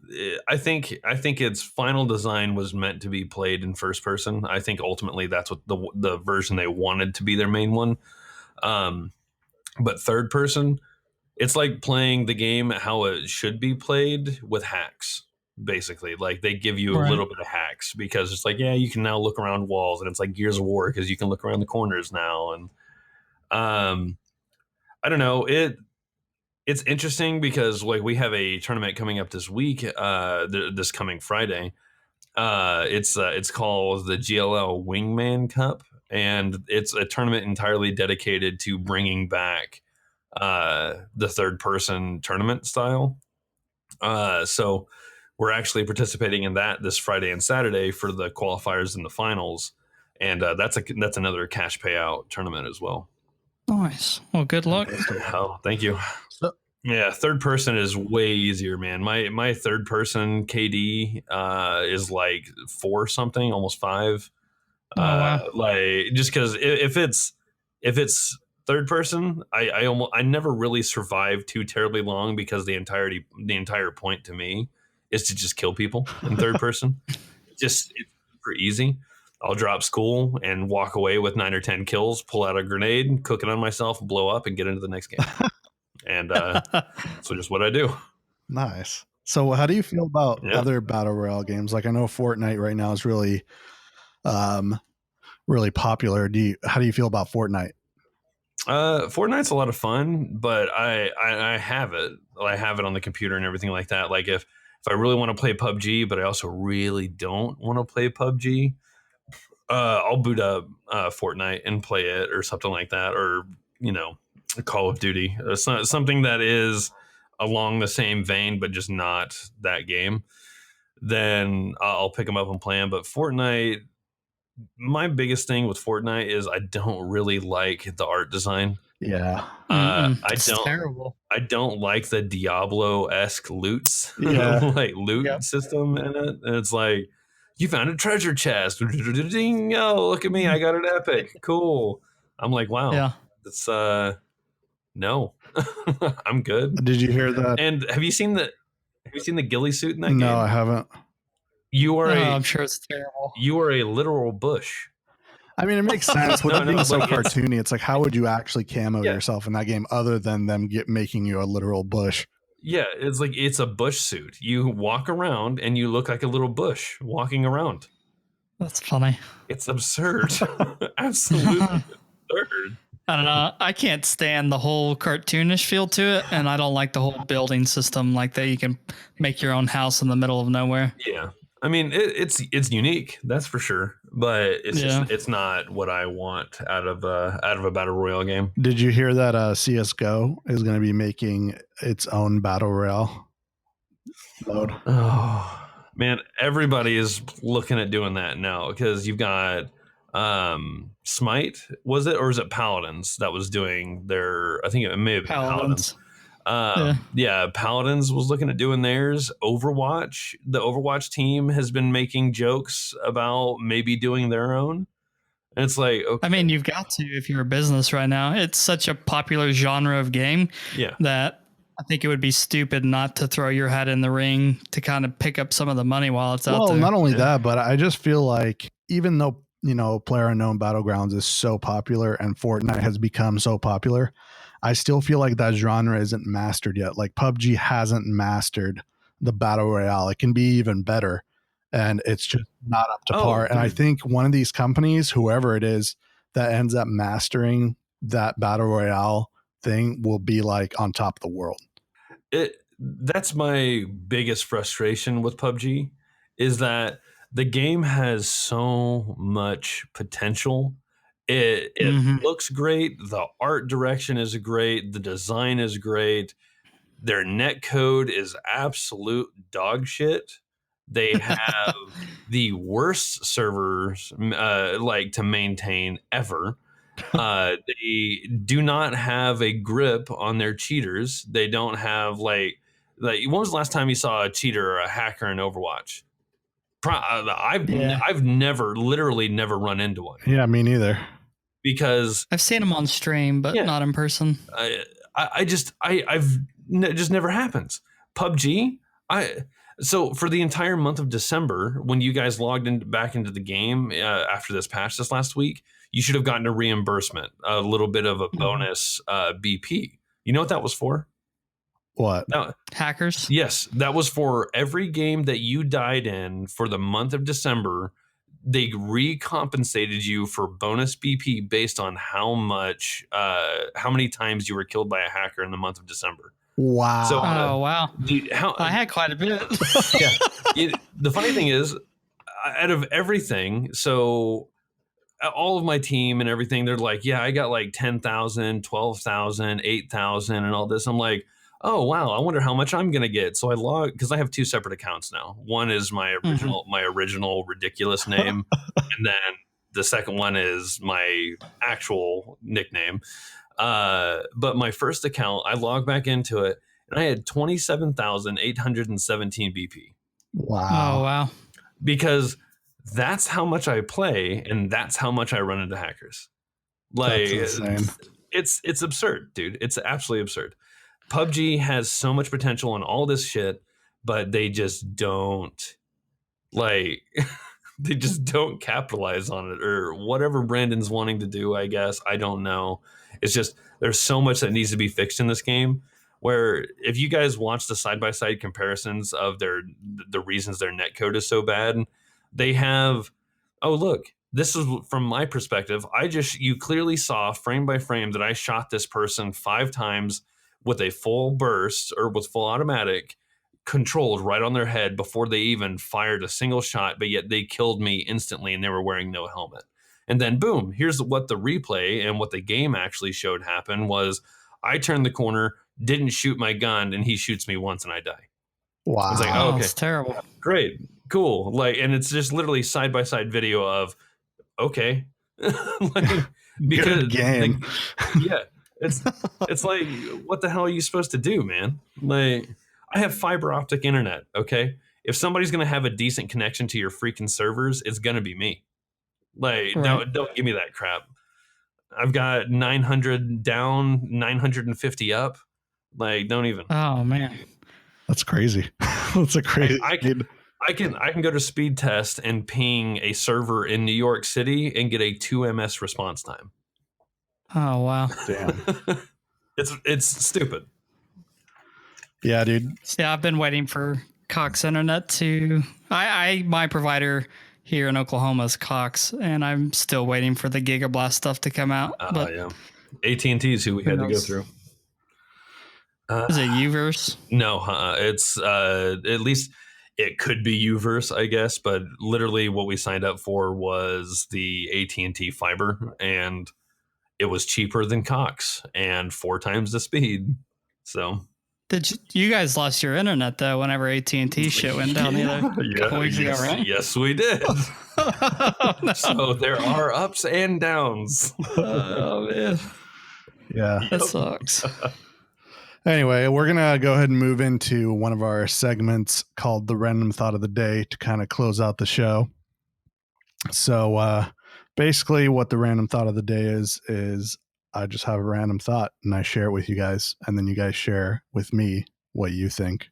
I think its final design was meant to be played in first person. I think ultimately that's what the version they wanted to be their main one. But third person, it's like playing the game how it should be played with hacks. Basically, like they give you a little bit of hacks, because it's like, yeah, you can now look around walls, and it's like Gears of War because you can look around the corners now. And I don't know, it's interesting because like we have a tournament coming up this week, this coming Friday. It's called the GLL Wingman Cup, and it's a tournament entirely dedicated to bringing back the third person tournament style. So we're actually participating in that this Friday and Saturday for the qualifiers and the finals, and that's another cash payout tournament as well. Nice. Well, good luck. Oh, thank you. Yeah, third person is way easier, man. My third person KD is like 4 something, almost 5. Oh, wow. Like, just because if it's third person, I never really survived too terribly long, because the entire point to me is to just kill people in third person. It's super easy. I'll drop school and walk away with 9 or 10 kills, pull out a grenade, cook it on myself, blow up, and get into the next game. And so just what I do. Nice. So how do you feel about other battle royale games? Like, I know Fortnite right now is really really popular. How do you feel about Fortnite? Fortnite's a lot of fun, but I have it on the computer and everything like that. Like if I really want to play PUBG, but I also really don't want to play PUBG, I'll boot up Fortnite and play it, or something like that, or Call of Duty, something that is along the same vein but just not that game. Then I'll pick them up and play them. But Fortnite, my biggest thing with Fortnite is I don't really like the art design. Yeah. It's terrible. I don't like the Diablo-esque loots, Yep. system in it. And it's like, you found a treasure chest. Ding, oh, look at me, I got an epic. Cool. I'm like, wow. Yeah. It's no. I'm good. Did you hear that? And have you seen the ghillie suit in that game? No, I haven't. I'm sure it's terrible. You are a literal bush. I mean, it makes sense. With it being so like cartoony, it's like, how would you actually camo yourself in that game other than them making you a literal bush? Yeah, it's like, it's a bush suit. You walk around and you look like a little bush walking around. That's funny. It's absurd. Absolutely absurd. I don't know. I can't stand the whole cartoonish feel to it, and I don't like the whole building system like that. You can make your own house in the middle of nowhere. Yeah, I mean it's unique, that's for sure, but it's not what I want out of a battle royale game. Did you hear that CS:GO is going to be making its own battle royale mode? Oh man, everybody is looking at doing that now because you've got Smite, was it, or is it Paladins that was doing their? I think it may have been Paladins. Yeah, Paladins was looking at doing theirs. Overwatch, the Overwatch team has been making jokes about maybe doing their own. And it's like, okay. I mean, you've got to if you're a business right now. It's such a popular genre of game that I think it would be stupid not to throw your hat in the ring to kind of pick up some of the money while it's out there. Well, not only that, but I just feel like even though, PlayerUnknown Battlegrounds is so popular and Fortnite has become so popular, I still feel like that genre isn't mastered yet. Like PUBG hasn't mastered the battle royale. It can be even better, and it's just not up to par. And I think one of these companies, whoever it is, that ends up mastering that battle royale thing will be like on top of the world. That's my biggest frustration with PUBG is that the game has so much potential. It looks great. The art direction is great. The design is great. Their net code is absolute dog shit. They have the worst servers to maintain ever. They do not have a grip on their cheaters. They don't have like when was the last time you saw a cheater or a hacker in Overwatch? I've literally never run into one. Yeah, me neither. Because I've seen them on stream, but not in person. I've just never happens. PUBG, so for the entire month of December, when you guys logged back into the game after this patch this last week, you should have gotten a reimbursement, a little bit of a bonus BP. You know what that was for? What? No, hackers? Yes, that was for every game that you died in for the month of December. They recompensated you for bonus BP based on how many times you were killed by a hacker in the month of December. Wow. So, wow. I had quite a bit. The funny thing is, out of everything, so all of my team and everything, they're like, yeah, I got like 10,000, 12,000, 8,000 and all this. I'm like, oh, wow, I wonder how much I'm going to get. So I log, because I have two separate accounts now. One is my original ridiculous name. And then the second one is my actual nickname. But my first account, I logged back into it and I had 27,817 BP. Wow. Oh, wow. Because that's how much I play and that's how much I run into hackers. Like, that's insane. It's absurd, dude. It's absolutely absurd. PUBG has so much potential and all this shit, but they just don't they just don't capitalize on it, or whatever Brandon's wanting to do, I guess. I don't know. It's just there's so much that needs to be fixed in this game, where if you guys watch the side-by-side comparisons of the reasons their netcode is so bad, they have, oh, look, this is from my perspective. You clearly saw frame by frame that I shot this person 5 times with a full burst or with full automatic controlled right on their head before they even fired a single shot, but yet they killed me instantly and they were wearing no helmet. And then boom, here's what the replay and what the game actually showed happen was I turned the corner, didn't shoot my gun, and he shoots me once and I die. Wow. It's like, oh, okay. It's terrible. Great. Cool. Like, and it's just literally side-by-side video of, okay. Because good game. It's like, what the hell are you supposed to do, man? Like, I have fiber optic internet, okay? If somebody's going to have a decent connection to your freaking servers, it's going to be me. Like, right. Don't give me that crap. I've got 900 down, 950 up. Like, don't even. Oh, man. That's crazy. That's a crazy. I can go to speed test and ping a server in New York City and get a 2 ms response time. Oh, wow. Damn. It's stupid. Yeah, dude. Yeah, I've been waiting for Cox Internet to... my provider here in Oklahoma is Cox, and I'm still waiting for the Gigablast stuff to come out. Yeah. AT&T is who we had to go through. Is it Uverse? No, it's at least it could be Uverse, I guess, but literally what we signed up for was the AT&T fiber, and it was cheaper than Cox and 4 times the speed. So you guys lost your internet though whenever AT&T shit went down the other couple weeks ago, right? Yes, we did. No. So there are ups and downs. Oh man. Yeah. That sucks. Anyway, we're going to go ahead and move into one of our segments called the Random Thought of the Day to kind of close out the show. So basically what the Random Thought of the Day is I just have a random thought and I share it with you guys, and then you guys share with me what you think.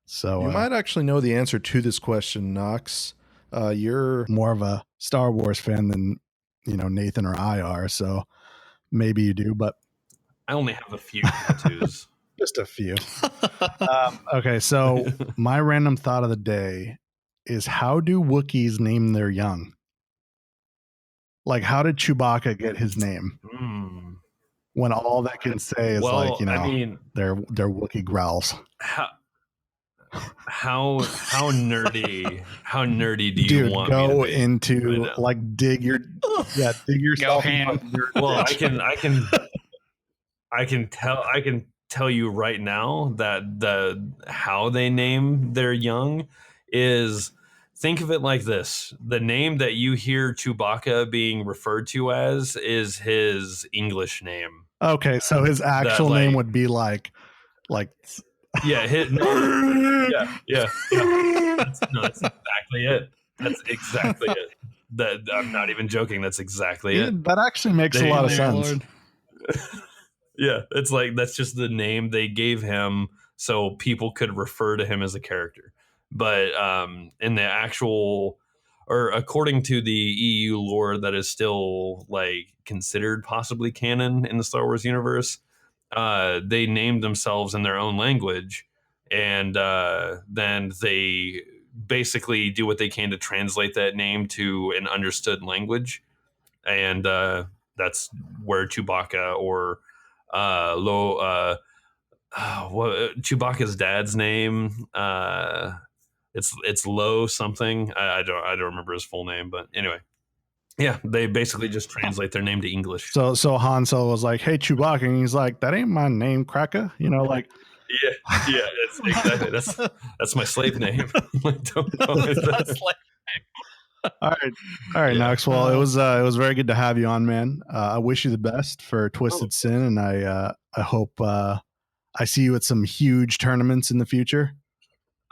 So you might actually know the answer to this question, Knox. You're more of a Star Wars fan than, Nathan or I are. So maybe you do, but I only have a few tattoos. Just a few. Okay, so my random thought of the day is, how do Wookiees name their young? Like, how did Chewbacca get his name? When all they can say is their Wookiee growls. How nerdy do you want go me to be into right like dig yourself ham. Well, I can tell you right now that how they name their young is, think of it like this: the name that you hear Chewbacca being referred to as is his English name. Okay, so his actual name would be like yeah, yeah. That's exactly it. That's exactly it. That I'm not even joking. That's exactly it. That actually makes a lot of sense. Yeah, it's like that's just the name they gave him so people could refer to him as a character. But in the actual, or according to the EU lore that is still like considered possibly canon in the Star Wars universe, they named themselves in their own language, and then they basically do what they can to translate that name to an understood language, and that's where Chewbacca or Chewbacca's dad's name. It's Lo something. I don't remember his full name, but anyway. Yeah, they basically just translate their name to English. So Han Solo was like, "Hey, Chewbacca," and he's like, "That ain't my name, Cracker." Like. Yeah, that's exactly that's my slave name. All right, Knox. Well, it was very good to have you on, man. I wish you the best for Twisted Sin, and I hope I see you at some huge tournaments in the future.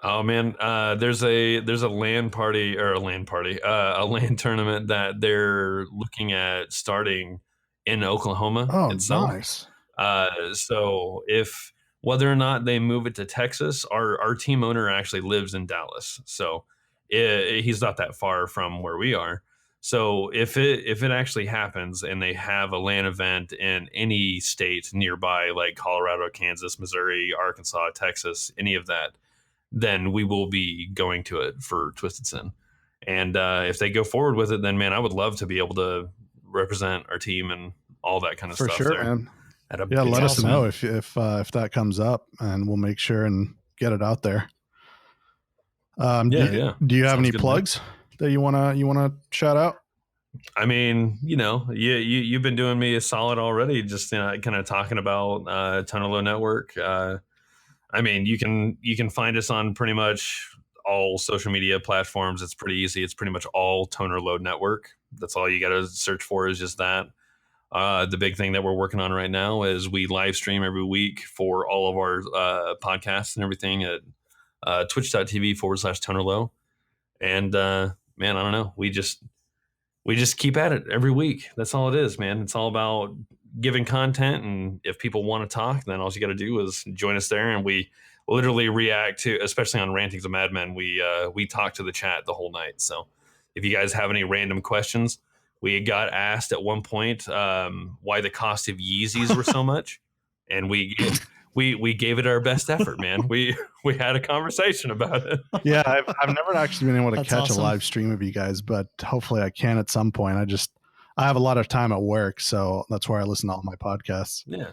Oh man, there's a LAN party or a LAN tournament that they're looking at starting in Oklahoma itself. Nice. So if whether or not they move it to Texas, our team owner actually lives in Dallas, so he's not that far from where we are. So if it actually happens and they have a LAN event in any state nearby, like Colorado, Kansas, Missouri, Arkansas, Texas, any of that, then we will be going to it for Twisted Sin. And if they go forward with it, then man, I would love to be able to represent our team and all that kind of stuff. For sure, man. Let us know if that comes up, and we'll make sure and get it out there. Do you have any plugs that you wanna shout out? I mean, you've been doing me a solid already, just kind of talking about Tonalo Network. I mean, you can find us on pretty much all social media platforms. It's pretty easy. It's pretty much all Toner Load Network. That's all you got to search for, is just that. The big thing that we're working on right now is we live stream every week for all of our podcasts and everything at twitch.tv/Tonerlow. And man, I don't know. We just keep at it every week. That's all it is, man. It's all about giving content, and if people want to talk, then all you got to do is join us there, and we literally react to, especially on Rantings of Madmen, we talk to the chat the whole night. So if you guys have any random questions, we got asked at one point why the cost of Yeezys were so much, and we gave it our best effort, man. We had a conversation about it. Yeah, I've never actually been able to catch a live stream of you guys, but hopefully I can at some point. I have a lot of time at work, so that's where I listen to all my podcasts. Yeah.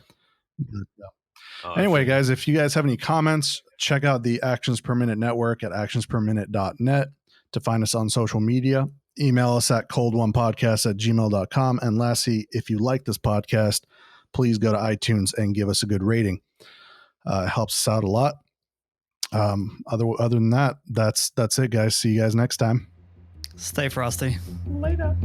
Anyway, guys, if you guys have any comments, check out the Actions Per Minute Network at actionsperminute.net to find us on social media. Email us at coldonepodcast@gmail.com. And lastly, if you like this podcast, please go to iTunes and give us a good rating. It helps us out a lot. Other than that, that's it, guys. See you guys next time. Stay frosty. Later.